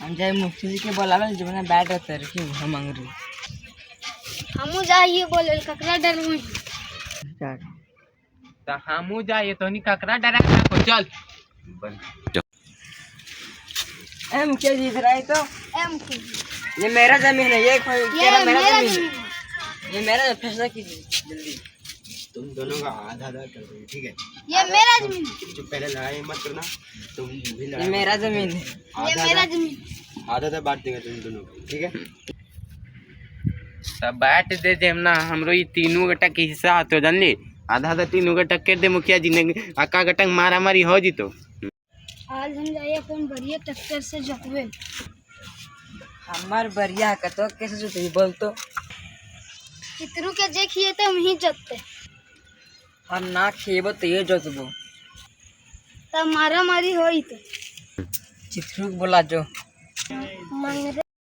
हम जाए मुफ्ती जी के बोलावे जो ना बैठ रहते रखी हम अंग्रेजी हमू जाइए बोले ककरा डर में तो हमू जाइए तो नहीं ककरा डरा को चल ए मुखिया जी इधर आए तो एम की ये मेरा जमीन है ये तेरा मेरा मेरा जमीन जमीन है ये मेरा फैसला कीजिए जल्दी तुम दोनों का आधा आधा कर दो, ठीक है? ये मेरा जमीन जो पहले लड़ाई मत करना, तुम भी ये लड़ाई मेरा जमीन है ये मेरा जमीन आधा आधा बांट देंगे तुम दोनों को, ठीक है? तब बांट दे देम ना हमरो ये तीनों गटा के हिस्सा तो जानली आधा आधा तीनों गटा कर दे मुखिया जी ने अक्का गटक मारा मारी हो जी तो आज हम जाइए अपन बढ़िया ट्रैक्टर से जोतवे हमार बढ़िया का तो कैसे जोते बोल तो कितनों के जे खिए थे हम ही जोतते हम ना खेबो तो ये जोतबो तब मारा मारी होई तो चित्रुक बोला जो मंगरे